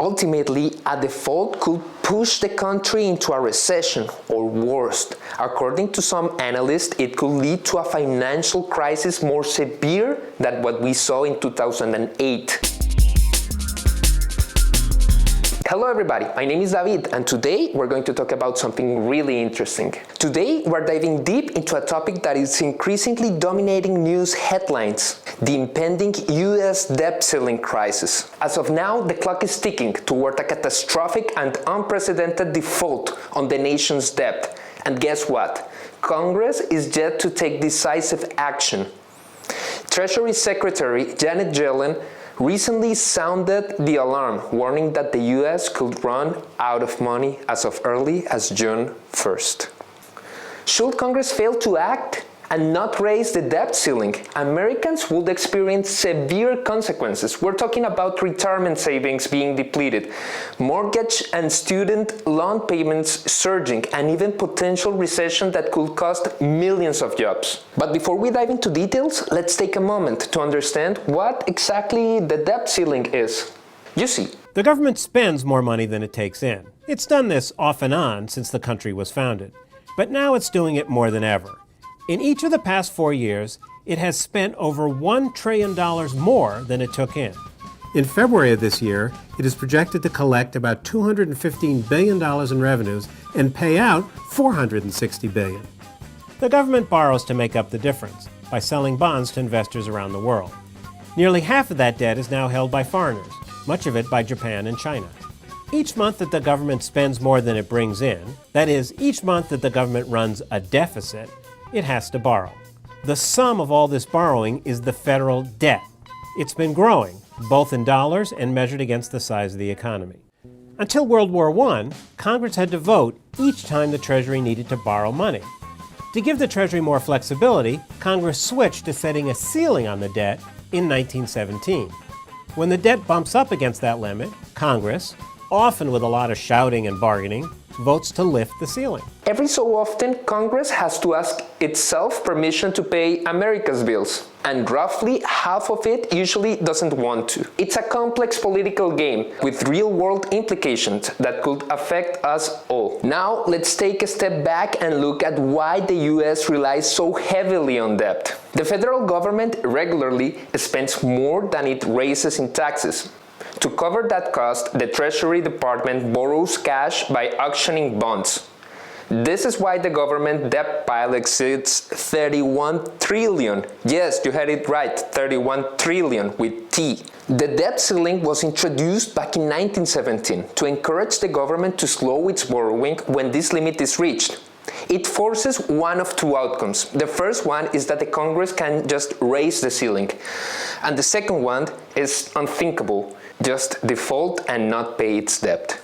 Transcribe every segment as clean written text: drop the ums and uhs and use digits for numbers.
Ultimately, a default could push the country into a recession, or worse. According to some analysts, it could lead to a financial crisis more severe than what we saw in 2008. Hello everybody, my name is David, and today we're going to talk about something really interesting. Today we're diving deep into a topic that is increasingly dominating news headlines: the impending US debt ceiling crisis. As of now, the clock is ticking toward a catastrophic and unprecedented default on the nation's debt. And guess what? Congress is yet to take decisive action. Treasury Secretary Janet Yellen recently sounded the alarm, warning that the US could run out of money as of early as June 1st. Should Congress fail to act and not raise the debt ceiling, Americans would experience severe consequences. We're talking about retirement savings being depleted, mortgage and student loan payments surging, and even potential recession that could cost millions of jobs. But before we dive into details, let's take a moment to understand what exactly the debt ceiling is. You see, the government spends more money than it takes in. It's done this off and on since the country was founded, but now it's doing it more than ever. In each of the past 4 years, it has spent over $1 trillion more than it took in. In February of this year, it is projected to collect about $215 billion in revenues and pay out $460 billion. The government borrows to make up the difference by selling bonds to investors around the world. Nearly half of that debt is now held by foreigners, much of it by Japan and China. Each month that the government spends more than it brings in, that is, each month that the government runs a deficit, it has to borrow. The sum of all this borrowing is the federal debt. It's been growing, both in dollars and measured against the size of the economy. Until World War I, Congress had to vote each time the Treasury needed to borrow money. To give the Treasury more flexibility, Congress switched to setting a ceiling on the debt in 1917. When the debt bumps up against that limit, Congress, often with a lot of shouting and bargaining, votes to lift the ceiling. Every so often, Congress has to ask itself permission to pay America's bills, and roughly half of it usually doesn't want to. It's a complex political game with real-world implications that could affect us all. Now, let's take a step back and look at why the US relies so heavily on debt. The federal government regularly spends more than it raises in taxes. To cover that cost, the Treasury Department borrows cash by auctioning bonds. This is why the government debt pile exceeds 31 trillion. Yes, you heard it right, 31 trillion with T. The debt ceiling was introduced back in 1917 to encourage the government to slow its borrowing when this limit is reached. It forces one of two outcomes. The first one is that the Congress can just raise the ceiling. And the second one is unthinkable: just default and not pay its debt.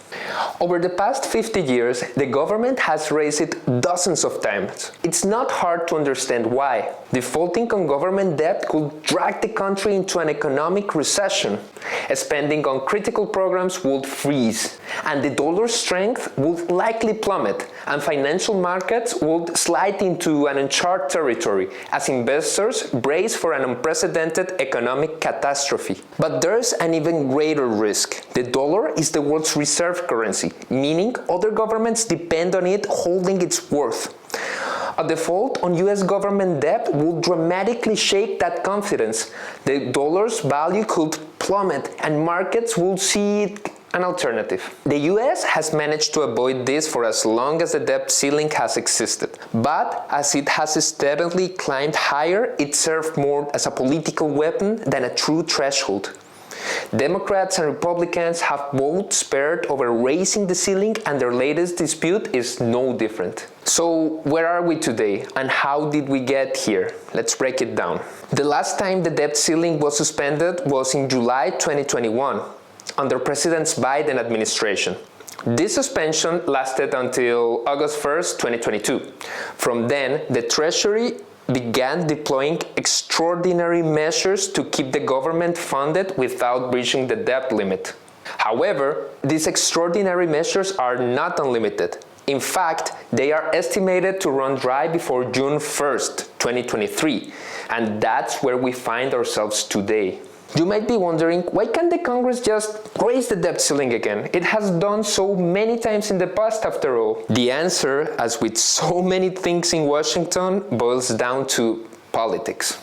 Over the past 50 years, the government has raised it dozens of times. It's not hard to understand why. Defaulting on government debt could drag the country into an economic recession. Spending on critical programs would freeze, and the dollar's strength would likely plummet, and financial markets would slide into an uncharted territory as investors brace for an unprecedented economic catastrophe. But there's an even greater risk. The dollar is the world's reserve currency, meaning other governments depend on it holding its worth. A default on US government debt would dramatically shake that confidence. The dollar's value could plummet and markets would see an alternative. The US has managed to avoid this for as long as the debt ceiling has existed. But as it has steadily climbed higher, it served more as a political weapon than a true threshold. Democrats and Republicans have both spared over raising the ceiling, and their latest dispute is no different. So where are we today, and how did we get here? Let's break it down. The last time the debt ceiling was suspended was in July 2021, under President Biden's administration. This suspension lasted until August 1st, 2022. From then, the Treasury began deploying extraordinary measures to keep the government funded without breaching the debt limit. However, these extraordinary measures are not unlimited. In fact, they are estimated to run dry before June 1st, 2023, and that's where we find ourselves today. You might be wondering, why can't the Congress just raise the debt ceiling again? It has done so many times in the past, after all. The answer, as with so many things in Washington, boils down to politics.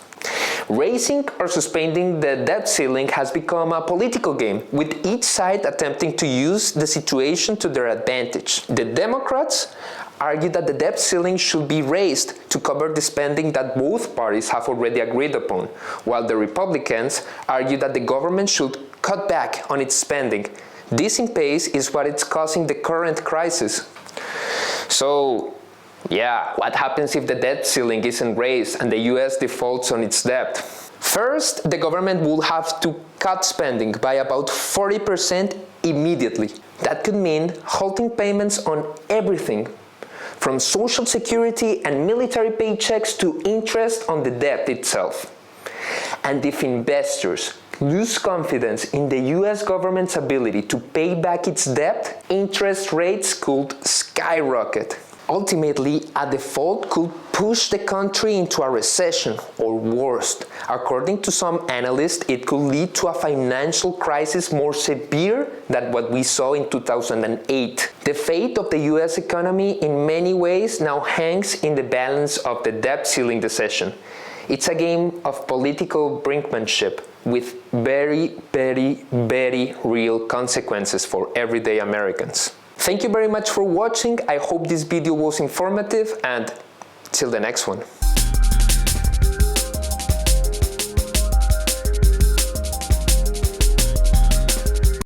Raising or suspending the debt ceiling has become a political game, with each side attempting to use the situation to their advantage. The Democrats argue that the debt ceiling should be raised to cover the spending that both parties have already agreed upon, while the Republicans argue that the government should cut back on its spending. This impasse is what is causing the current crisis. So, yeah, what happens if the debt ceiling isn't raised and the US defaults on its debt? First, the government will have to cut spending by about 40% immediately. That could mean halting payments on everything, from social security and military paychecks to interest on the debt itself. And if investors lose confidence in the US government's ability to pay back its debt, interest rates could skyrocket. Ultimately, a default could push the country into a recession, or worse. According to some analysts, it could lead to a financial crisis more severe than what we saw in 2008. The fate of the US economy in many ways now hangs in the balance of the debt ceiling decision. It's a game of political brinkmanship with very, very, very real consequences for everyday Americans. Thank you very much for watching. I hope this video was informative, and till the next one.